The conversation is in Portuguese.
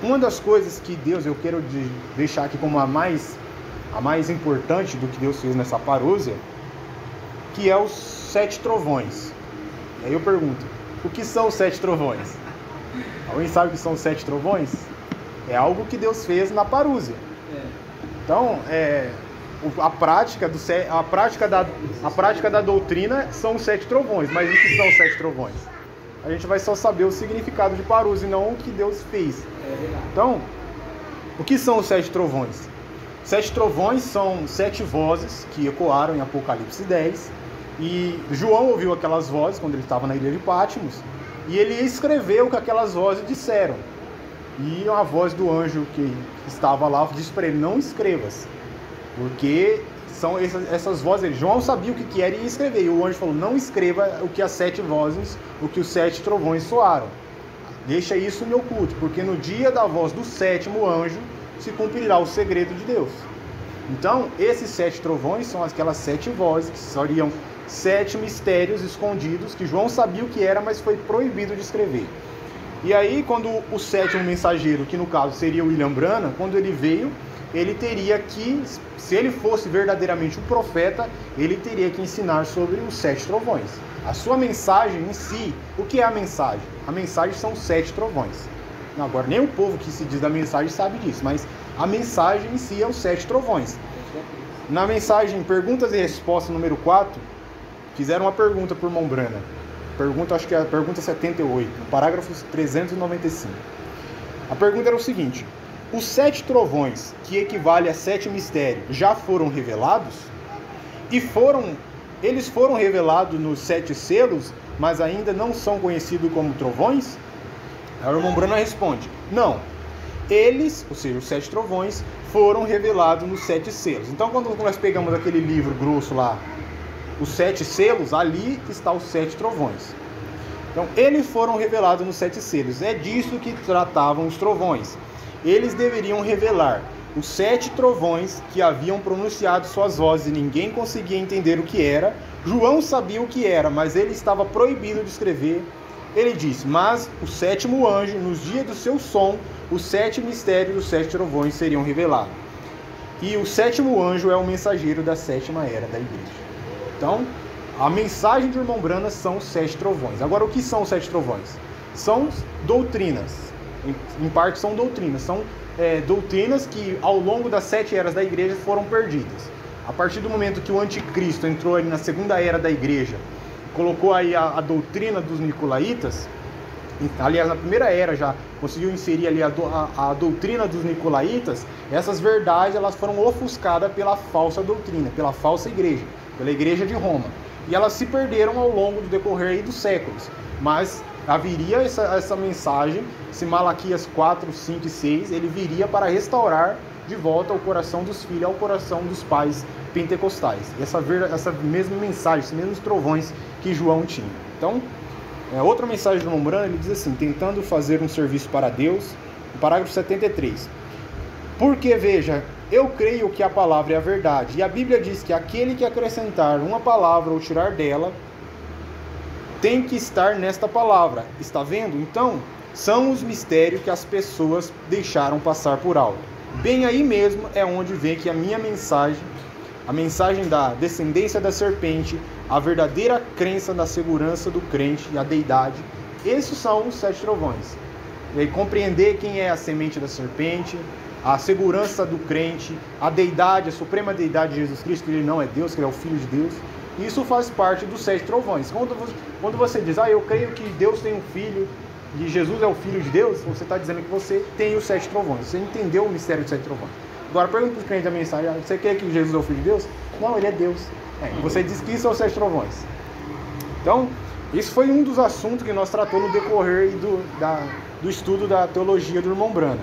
uma das coisas que Deus, eu quero deixar aqui como a mais importante do que Deus fez nessa parúzia, que é os 7 trovões. E aí eu pergunto, o que são os 7 trovões? Alguém sabe o que são os 7 trovões? É algo que Deus fez na parúzia. Então, a prática da doutrina são os 7 trovões. Mas o que são os 7 trovões? A gente vai só saber o significado de parúzia e não o que Deus fez. Então, o que são os 7 trovões? 7 trovões são 7 vozes que ecoaram em Apocalipse 10. E João ouviu aquelas vozes quando ele estava na ilha de Patmos. E ele escreveu o que aquelas vozes disseram. E a voz do anjo que estava lá disse para ele, não escrevas. Porque são essas vozes. João sabia o que era e ia escrever. E o anjo falou, não escreva o que as 7 vozes, o que os 7 trovões soaram. Deixa isso em oculto, porque no dia da voz do 7º anjo se cumprirá o segredo de Deus. Então, esses 7 trovões são aquelas 7 vozes, que seriam 7 mistérios escondidos, que João sabia o que era, mas foi proibido de escrever. E aí, quando o 7º mensageiro, que no caso seria o William Branham, quando ele veio, ele teria que, se ele fosse verdadeiramente um profeta, ele teria que ensinar sobre os 7 trovões. A sua mensagem em si, o que é a mensagem? A mensagem são os 7 trovões. Agora, nem o povo que se diz da mensagem sabe disso, mas a mensagem em si é os 7 trovões. Na mensagem Perguntas e Respostas número 4, fizeram uma pergunta por irmão Branham. Acho que é a pergunta 78, no parágrafo 395. A pergunta era o seguinte: os 7 trovões, que equivale a 7 mistérios, já foram revelados? Eles foram revelados nos 7 selos, mas ainda não são conhecidos como trovões? Aí o irmão Branham responde, não. Eles, ou seja, os 7 trovões, foram revelados nos 7 selos. Então, quando nós pegamos aquele livro grosso lá, os 7 selos, ali está os 7 trovões. Então, eles foram revelados nos 7 selos. É disso que tratavam os trovões. Eles deveriam revelar os 7 trovões que haviam pronunciado suas vozes e ninguém conseguia entender o que era. João sabia o que era, mas ele estava proibido de escrever. Ele disse, mas o 7º anjo, nos dias do seu som, os 7 mistérios dos 7 trovões seriam revelados. E o 7º anjo é o mensageiro da 7ª era da igreja. Então, a mensagem do irmão Branham são os 7 trovões. Agora, o que são os 7 trovões? São doutrinas. Em parte são doutrinas. São doutrinas que ao longo das 7 eras da igreja foram perdidas. A partir do momento que o anticristo entrou ali na 2ª era da igreja, colocou aí a doutrina dos nicolaítas, aliás, na 1ª era já conseguiu inserir ali a doutrina dos nicolaítas, essas verdades elas foram ofuscadas pela falsa doutrina, pela falsa igreja, pela igreja de Roma. E elas se perderam ao longo do decorrer aí dos séculos. Mas haveria essa mensagem, se Malaquias 4, 5 e 6, ele viria para restaurar de volta o coração dos filhos ao coração dos pais pentecostais. Essa mesma mensagem, esses mesmos trovões que João tinha. Então, outra mensagem do irmão Branham, ele diz assim, tentando fazer um serviço para Deus, no parágrafo 73. Porque, veja, eu creio que a palavra é a verdade, e a Bíblia diz que aquele que acrescentar uma palavra ou tirar dela, tem que estar nesta palavra. Está vendo? Então, são os mistérios que as pessoas deixaram passar por alto. Bem aí mesmo é onde vem que a minha mensagem, a mensagem da descendência da serpente, a verdadeira crença da segurança do crente e a deidade, esses são os 7 trovões. E aí, compreender quem é a semente da serpente, a segurança do crente, a deidade, a suprema deidade de Jesus Cristo, que ele não é Deus, que ele é o Filho de Deus. Isso faz parte dos 7 trovões. Quando você diz, eu creio que Deus tem um filho, e Jesus é o Filho de Deus, você está dizendo que você tem os 7 trovões. Você entendeu o mistério dos 7 trovões. Agora, pergunta para os crentes da mensagem, você crê que Jesus é o Filho de Deus? Não, ele é Deus. Você diz que isso é os 7 trovões. Então, isso foi um dos assuntos que nós tratamos no decorrer do estudo da teologia do irmão Branham.